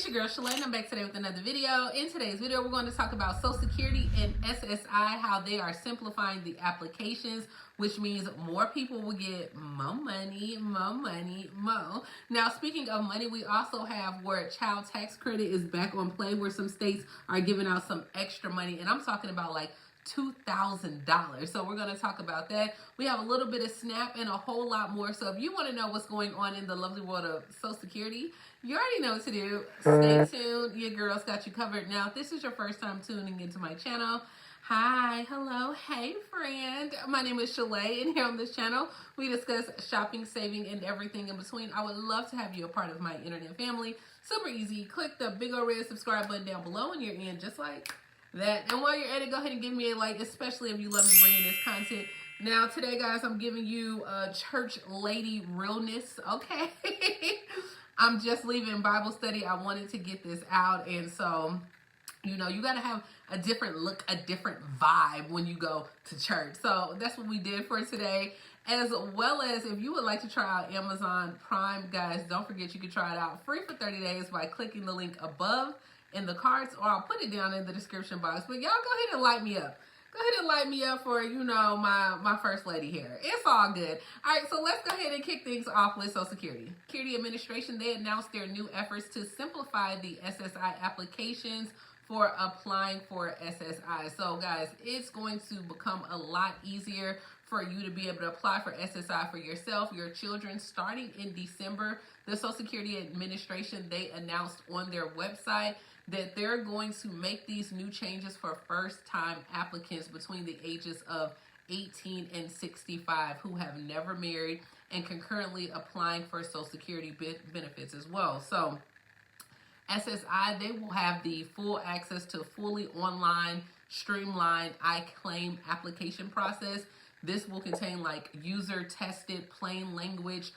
your girl Shalae, and I'm back today with another video. In today's video, we're going to talk about Social Security and SSI, how they are simplifying the applications, which means more people will get more money. Now, speaking of money, we also have where child tax credit is back on play, where some states are giving out some extra money, and I'm talking about like $2,000. So we're going to talk about that. We have a little bit of SNAP and a whole lot more. So if you want to know what's going on in the lovely world of Social Security, you already know what to do. Stay tuned. Your girl's got you covered. Now, if this is your first time tuning into my channel, hi, hello, hey friend. My name is Shalae, and here on this channel, we discuss shopping, saving, and everything in between. I would love to have you a part of my internet family. Super easy. Click the big old red subscribe button down below and you're in just like that. And while you're at it, go ahead and give me a like, especially if you love me bringing this content. Now, today, guys, I'm giving you church lady realness, okay? I'm just leaving Bible study. I wanted to get this out, and so, you know, you got to have a different look, a different vibe when you go to church. So that's what we did for today, as well as if you would like to try out Amazon Prime, guys, don't forget you can try it out free for 30 days by clicking the link above in the cards, or I'll put it down in the description box. But y'all go ahead and light me up. Go ahead and light me up for, you know, my first lady here. It's all good. All right, so let's go ahead and kick things off with Social Security. Security Administration, they announced their new efforts to simplify the SSI applications for applying for SSI. So guys, it's going to become a lot easier for you to be able to apply for SSI for yourself, your children, starting in December. The Social Security Administration, they announced on their website that they're going to make these new changes for first-time applicants between the ages of 18 and 65 who have never married and concurrently applying for Social Security benefits as well. So SSI, they will have the full access to fully online, streamlined I-claim application process. This will contain like user-tested, plain language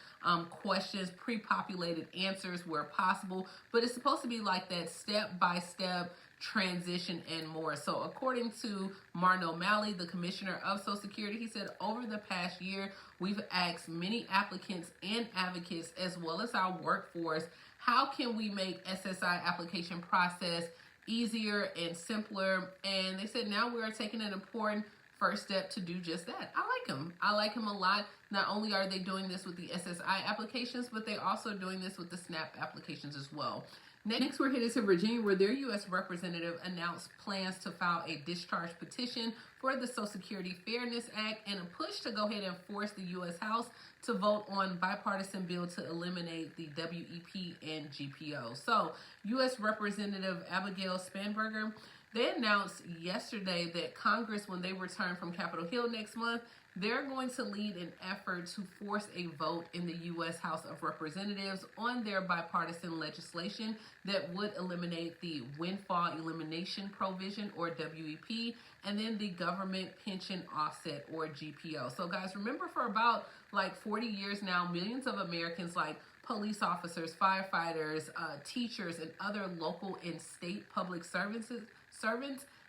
questions, pre-populated answers where possible, but it's supposed to be like that step-by-step transition and more. So according to Martin O'Malley, the commissioner of Social Security, he said, over the past year, we've asked many applicants and advocates, as well as our workforce, how can we make SSI application process easier and simpler? And they said now we are taking an important first step to do just that. I like him. I like him a lot. Not only are they doing this with the SSI applications, but they're also doing this with the SNAP applications as well. Next, we're headed to Virginia, where their U.S. representative announced plans to file a discharge petition for the Social Security Fairness Act and a push to go ahead and force the U.S. House to vote on bipartisan bill to eliminate the WEP and GPO. So, U.S. Representative Abigail Spanberger, they announced yesterday that Congress, when they return from Capitol Hill next month, they're going to lead an effort to force a vote in the U.S. House of Representatives on their bipartisan legislation that would eliminate the windfall elimination provision, or WEP, and then the government pension offset, or GPO. So guys, remember, for about like 40 years now, millions of Americans, like police officers, firefighters, teachers, and other local and state public servants,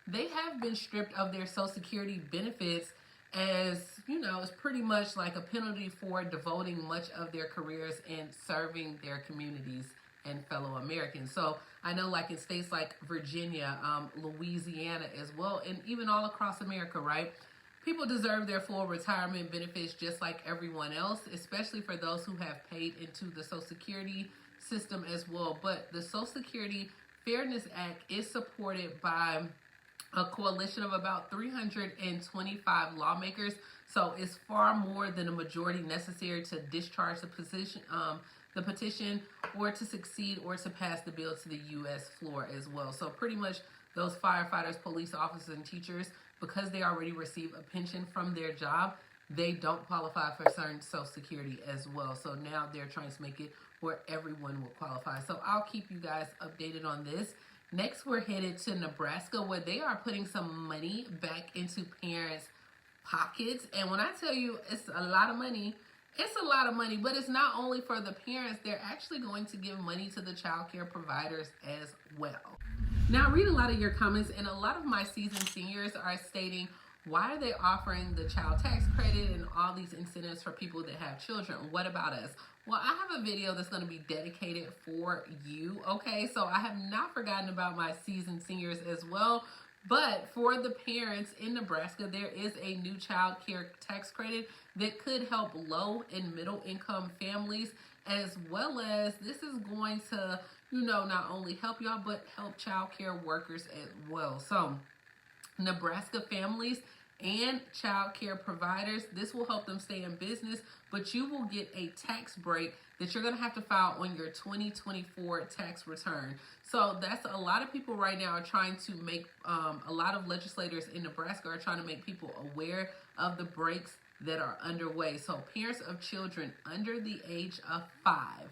they have been stripped of their Social Security benefits, as, you know, it's pretty much like a penalty for devoting much of their careers and serving their communities and fellow Americans. So I know, like in states like Virginia, Louisiana as well, and even all across America, right? People deserve their full retirement benefits just like everyone else, especially for those who have paid into the Social Security system as well. But the Social Security Fairness Act is supported by a coalition of about 325 lawmakers, so it's far more than a majority necessary to discharge the petition, or to succeed or to pass the bill to the U.S. floor as well. So pretty much those firefighters, police officers, and teachers, because they already receive a pension from their job, they don't qualify for certain Social Security as well. So now they're trying to make it where everyone will qualify. So I'll keep you guys updated on this. Next, we're headed to Nebraska, where they are putting some money back into parents' pockets. And when I tell you it's a lot of money, it's a lot of money, but it's not only for the parents. They're actually going to give money to the child care providers as well. Now, I read a lot of your comments, and a lot of my seasoned seniors are stating, why are they offering the child tax credit and all these incentives for people that have children? What about us? Well, I have a video that's going to be dedicated for you, okay? So I have not forgotten about my seasoned seniors as well. But for the parents in Nebraska, there is a new child care tax credit that could help low and middle income families, as well as this is going to, not only help y'all, but help child care workers as well. So Nebraska families and child care providers, this will help them stay in business, but you will get a tax break that you're going to have to file on your 2024 tax return. So that's a lot of people right now are trying to make, a lot of legislators in Nebraska are trying to make people aware of the breaks that are underway. So parents of children under the age of 5,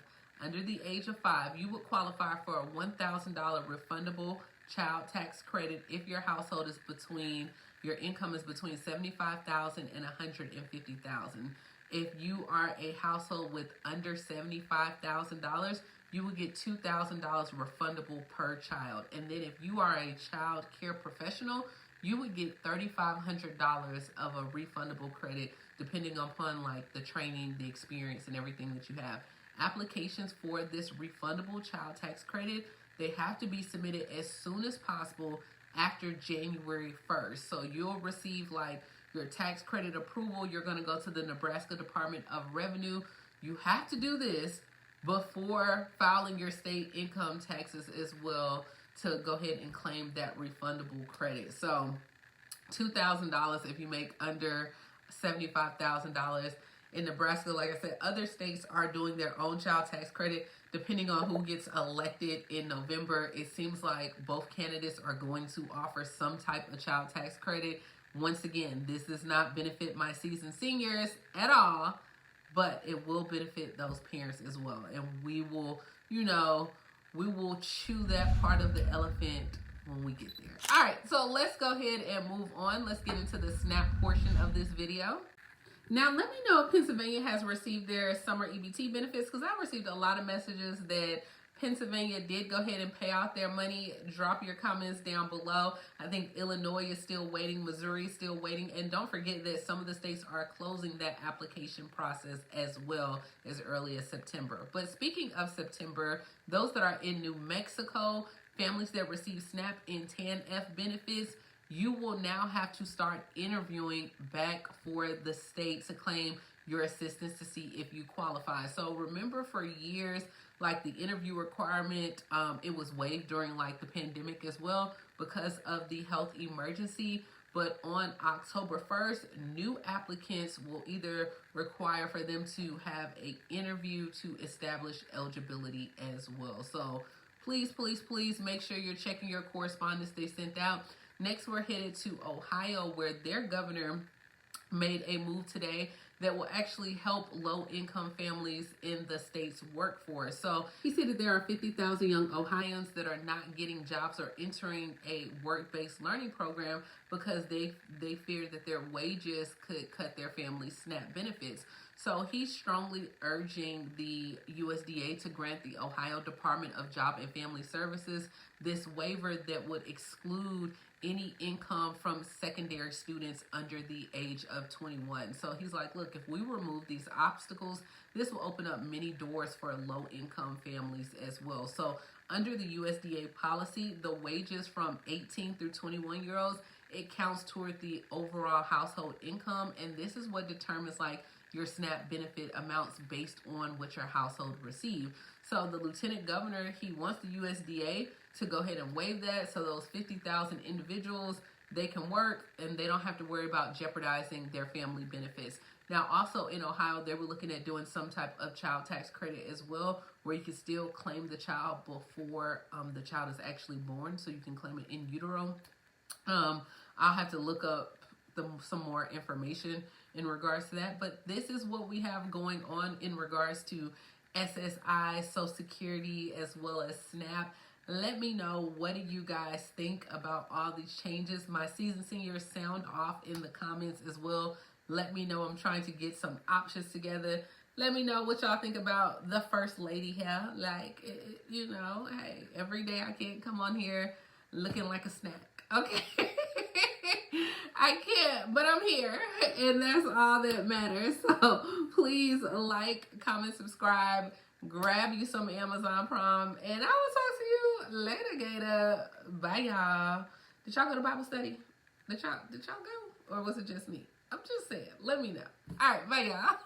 you would qualify for a $1,000 refundable child tax credit if your household is your income is between $75,000 and $150,000. If you are a household with under $75,000, you will get $2,000 refundable per child. And then if you are a child care professional, you would get $3,500 of a refundable credit, depending upon like the training, the experience, and everything that you have. Applications for this refundable child tax credit, they have to be submitted as soon as possible after January 1st. So you'll receive like your tax credit approval. You're going to go to the Nebraska Department of Revenue. You have to do this before filing your state income taxes as well to go ahead and claim that refundable credit. So $2,000 if you make under $75,000. In Nebraska, like I said, other states are doing their own child tax credit. Depending on who gets elected in November, it seems like both candidates are going to offer some type of child tax credit. Once again, this does not benefit my seasoned seniors at all, but it will benefit those parents as well. And we will, we will chew that part of the elephant when we get there. All right, so let's go ahead and move on. Let's get into the SNAP portion of this video. Now, let me know if Pennsylvania has received their summer EBT benefits, because I received a lot of messages that Pennsylvania did go ahead and pay out their money. Drop your comments down below. I think Illinois is still waiting. Missouri is still waiting. And don't forget that some of the states are closing that application process as well as early as September. But speaking of September, those that are in New Mexico, families that receive SNAP and TANF benefits, you will now have to start interviewing back for the state to claim your assistance to see if you qualify. So remember, for years, like the interview requirement, it was waived during like the pandemic as well because of the health emergency. But on October 1st, new applicants will either require for them to have an interview to establish eligibility as well. So please, please, please make sure you're checking your correspondence they sent out. Next, we're headed to Ohio, where their governor made a move today that will actually help low-income families in the state's workforce. So he said that there are 50,000 young Ohioans that are not getting jobs or entering a work-based learning program because they fear that their wages could cut their family's SNAP benefits. So he's strongly urging the USDA to grant the Ohio Department of Job and Family Services this waiver that would exclude any income from secondary students under the age of 21. So he's like, look, if we remove these obstacles, this will open up many doors for low-income families as well. So under the USDA policy, the wages from 18 through 21-year-olds, it counts toward the overall household income, and this is what determines like your SNAP benefit amounts based on what your household received. So the lieutenant governor, he wants the USDA to go ahead and waive that, so those 50,000 individuals, they can work and they don't have to worry about jeopardizing their family benefits. Now, also in Ohio, they were looking at doing some type of child tax credit as well, where you can still claim the child before the child is actually born, so you can claim it in utero. I'll have to look up some more information in regards to that, but this is what we have going on in regards to SSI, Social Security, as well as SNAP. Let me know, what do you guys think about all these changes? My seasoned seniors, sound off in the comments as well. Let me know. I'm trying to get some options together. Let me know what y'all think about the First Lady here. Like, hey, every day I can't come on here looking like a snack. Okay. I can't, but I'm here, and that's all that matters. So please like, comment, subscribe, grab you some Amazon Prime, and I will talk to you later, Gator. Bye, y'all. Did y'all go to Bible study? Did y'all go, or was it just me? I'm just saying. Let me know. All right, bye, y'all.